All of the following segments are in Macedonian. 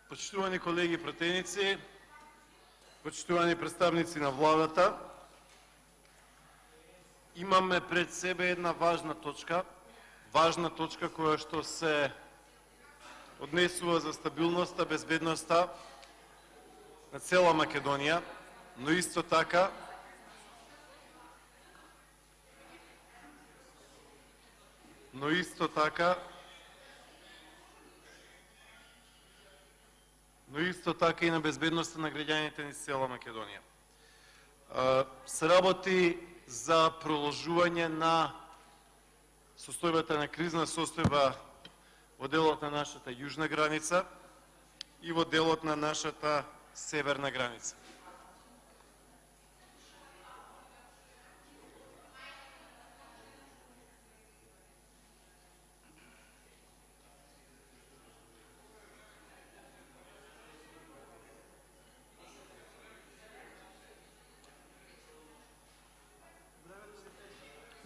Почитувани колеги пратеници, почитувани представници на владата, имаме пред себе една важна точка која што се однесува за стабилноста, безбедноста на цела Македонија, но исто така и на безбедноста на граѓаните низ цела Македонија. Се работи за продолжување на состојбата на кризна состојба во делот на нашата јужна граница и во делот на нашата северна граница.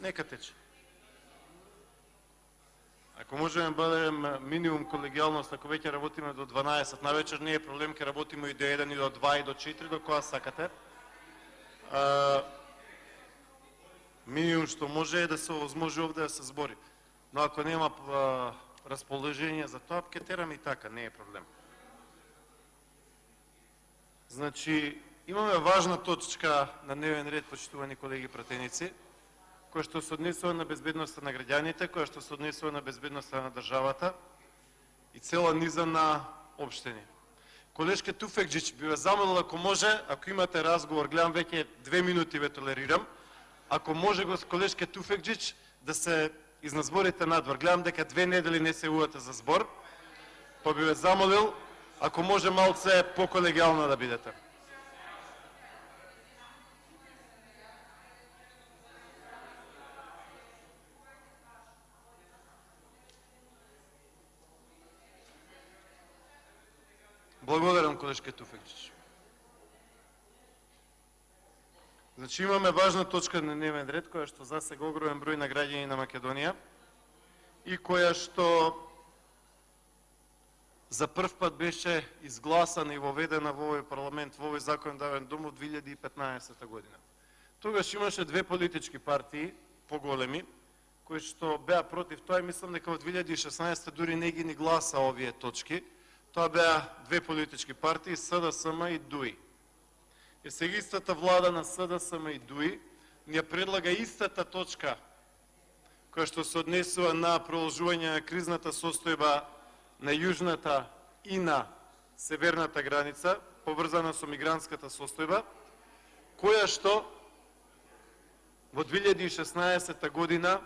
Нека тече. Ако можеме да бъдем минимум колегијалност, ако веќе работиме до 12 навечер, не е проблем, ке работиме и до 1, и до 2, и до 4, до која сакате. Минимум што може е да се овозможи овде да се збори. Но ако нема расположение за тоа, ке тераме и така, не е проблем. Значи, имаме важна точка на дневен ред, почитувани колеги пратеници, која што се однесува на безбедноста на граѓаните, која што се однесува на безбедноста на државата и цела низа на општини. Колешке Туфекџич, би ве замолил, ако може, ако имате разговор, гледам веќе 2 минути ве толерирам, ако може колешке Туфекџич да се изназборите надвор. Гледам дека 2 недели не се јавувате за збор, па би ве замолил, ако може малце поколегијално да бидете. Благодарам, колешке Туфекџич. Значи имаме важна точка на дневен ред, која што засега огромен број на граѓани на Македонија и која што за прв пат беше изгласана и воведена во овој парламент, во овој законодавен дом од 2015 година. Тогаш имаше 2 политички партии, поголеми, кои што беа против тоа и мислам дека во 2016 дури не ги ни гласа овие точки. Тоа беа 2 политички партии, СДСМ и ДУИ. И сега истата влада на СДСМ и ДУИ ни предлага истата точка која што се однесува на продолжување на кризната состојба на јужната и на северната граница, поврзана со мигрантската состојба, која што во 2016 година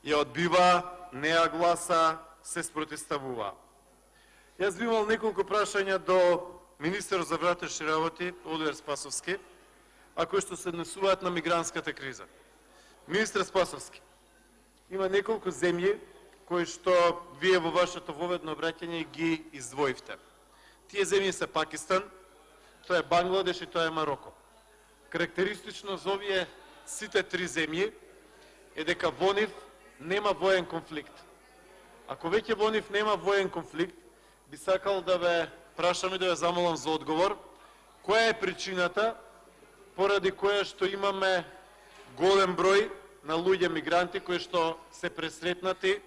ја одбива, не ја гласа, се спротивставува. Јас би имал неколку прашања до министерот за внатрешни работи, Оливер Спасовски, а кои што се однесуваат на мигрантската криза. Министер Спасовски, има неколку земји кои што вие во вашето воведно обраќање ги издвоивте. Тие земји се Пакистан, тоа е Бангладеш и тоа е Мароко. Карактеристично за овие сите 3 земји е дека во нив нема воен конфликт. Ако веќе во нив нема воен конфликт, би сакал да ве прашам и да ве замолам за одговор, која е причината поради која што имаме голем број на луѓе мигранти кои што се пресретнати,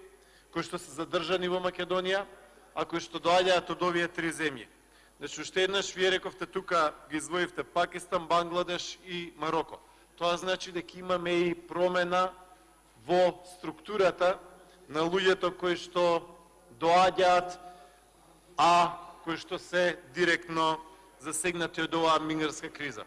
кои што се задржани во Македонија, а кои што доаѓаат од овие 3 земји. Значи, уште еднаш вие рековте тука ги издвоивте Пакистан, Бангладеш и Мароко. Тоа значи дека имаме и промена во структурата на луѓето кои што доаѓаат, а кои што се директно засегнати од оваа мигрантска криза.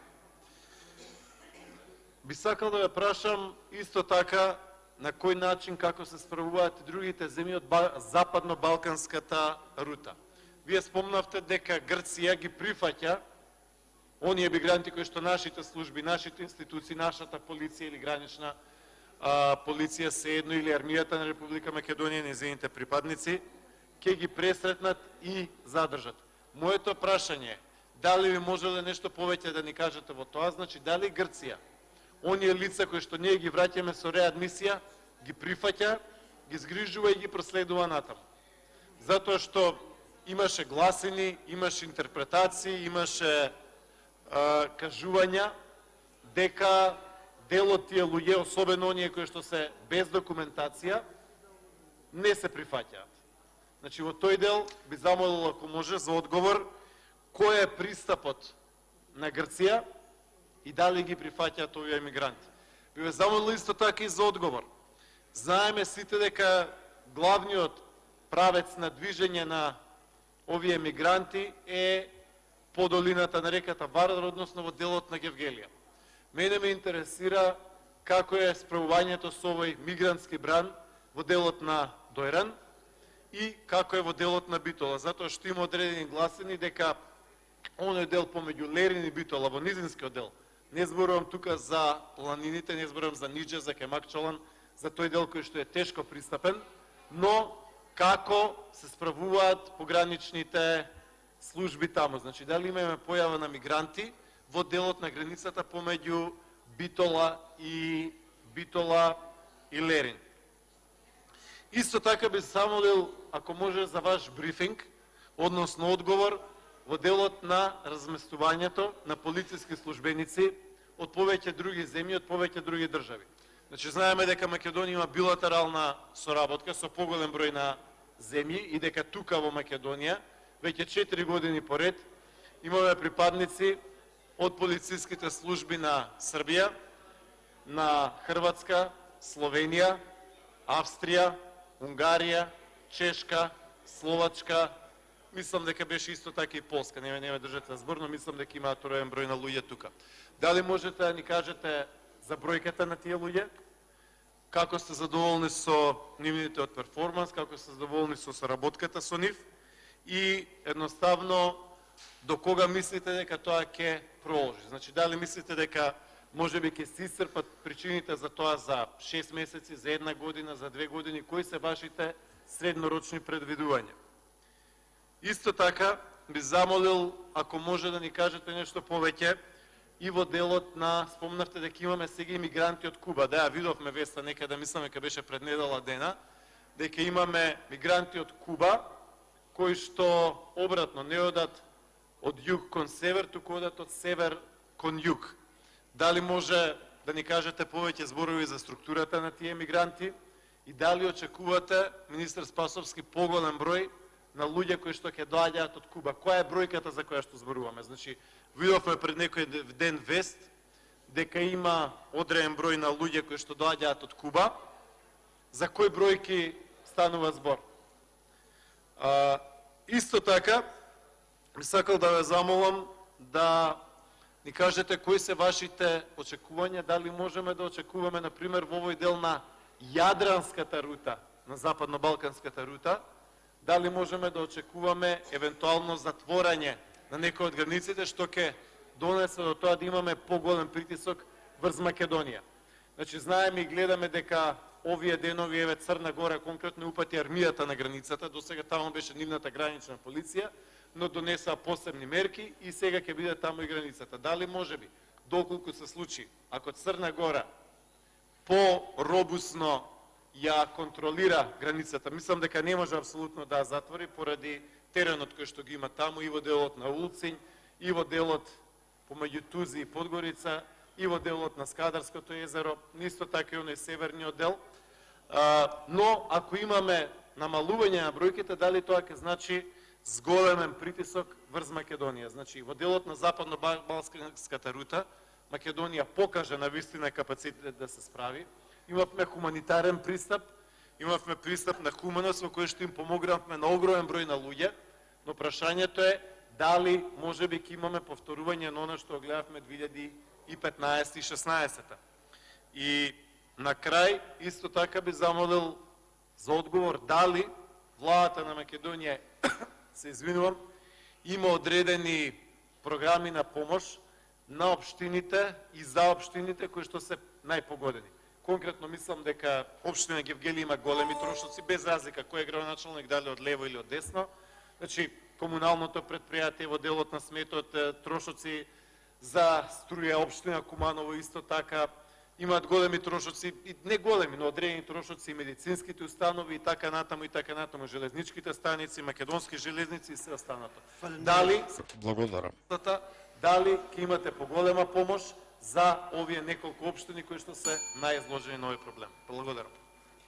Би сакал да ве прашам исто така на кој начин, како се справуваат и другите земји од западно-балканската рута. Вие спомнавте дека Грција ги прифаќа оние мигранти кои што нашите служби, нашите институции, нашата полиција или гранична полиција sejedno или армијата на Република Македонија, незините припадници, ќе ги пресретнат и задржат. Моето прашање е, дали ви можеле нешто повеќе да ни кажете во тоа, значи дали Грција, оние лица кои што ние ги враќаме со реадмисија, ги прифаќа, ги згрижува и ги проследува натаму. Затоа што имаше гласини, имаше интерпретации, имаше кажувања дека дел од тие луѓе, особено оние кои што се без документација, не се прифаќаат. Значи, во тој дел би замолил, ако може, за одговор, кој е пристапот на Грција и дали ги прифаќаат овие емигранти. Би ве замолил исто така и за одговор. Знаеме сите дека главниот правец на движење на овие емигранти е по долината на реката Вардар, односно во делот на Гевгелија. Мене ме интересира како е справувањето со овој мигрантски бран во делот на Дојран и како е во делот на Битола, затоа што има одредени гласини дека оној дел помеѓу Лерин и Битола, во низинскиот дел, не зборувам тука за планините, не зборувам за Ниџе, за Кемакчалан, за тој дел кој што е тешко пристапен, но како се справуваат пограничните служби таму. Значи, дали имаме појава на мигранти во делот на границата помеѓу Битола и Лерин. Исто така би замолил, ако може, за ваш брифинг, односно одговор, во делот на разместувањето на полициски службеници од повеќе други земји, од повеќе други држави. Значи, знаеме дека Македонија има билатерална соработка со поголем број на земји и дека тука во Македонија веќе 4 години поред имаме припадници од полициските служби на Србија, на Хрватска, Словенија, Австрија, Унгарија, Чешка, Словачка, мислам дека беше исто така и Полска, не ме држете збор, но мислам дека имаат роен број на луѓе тука. Дали можете да ни кажете за бројката на тие луѓе? Како сте задоволни со нивните од перформанс, како сте задоволни со соработката со нив и едноставно до кога мислите дека тоа ќе проложи? Значи, дали мислите дека можеби ќе се исцрпат причините за тоа за 6 месеци, за 1 година, за 2 години, кои се вашите среднорочни предвидувања? Исто така би замолил, ако може да ни кажете нешто повеќе и во делот на, спомнавте дека имаме сега имигранти од Куба. Да, видовме веста некаде, мислам дека беше пред недела дена, дека имаме мигранти од Куба кои што обратно не одат од југ кон север, туку одат од север кон југ. Дали може да ни кажете повеќе зборови за структурата на тие мигранти и дали очекувате, министер Спасовски, поголем број на луѓе кои што ќе доаѓаат од Куба? Која е бројката за која што зборуваме? Значи, видовме пред некој ден вест дека има одреден број на луѓе кои што доаѓаат од Куба. За кои бројки станува збор? Исто така, би сакал да ве замолам да ни кажете кои се вашите очекувања, дали можеме да очекуваме, например, во овој дел на Јадранската рута, на западно-балканската рута, дали можеме да очекуваме евентуално затворање на некои од границите, што ќе донесе до тоа да имаме поголем притисок врз Македонија. Значи, знаеме и гледаме дека овие денови, еве Црна Гора, конкретно упати армијата на границата, до сега таму беше нивната гранична полиција, но донесаа посебни мерки и сега ќе биде таму и границата. Дали можеби, доколку се случи, ако Црна Гора по-робусно ја контролира границата, мислам дека не може апсолутно да ја затвори поради теренот кој што ги има таму и во делот на Улцинј, и во делот помеѓу Тузи и Подгорица, и во делот на Скадарското езеро, исто така и оној северниот дел. Но ако имаме намалување на бројките, дали тоа ќе значи зголемен притисок врз Македонија? Значи, во делот на западно-балканската рута, Македонија покажа на вистина капацитет да се справи. Имавме хуманитарен пристап, имавме пристап на хуманост во кој што им помогнавме на огромен број на луѓе, но прашањето е дали можеби ќе имаме повторување на оно што гледавме 2015 и 2016. И на крај, исто така би замолил за одговор дали владата на Македонија, се извинувам, има одредени програми на помош на општините и за општините кои што се најпогодени. Конкретно мислам дека општина Гевгелија има големи трошоци, без разлика кој е градоначалник, дали од лево или од десно. Значи, комуналното предпријатие во делот на сметот, трошоци за струја, општина Куманово исто така, имаат големи трошоци, и не големи, но одредени трошоци, и медицинските установи, и така натаму, железничките станици, македонски железници и се останато. Дали, Благодарам. дали ќе имате поголема помош за овие неколку општини кои што се најизложени на овој проблем? Благодарам.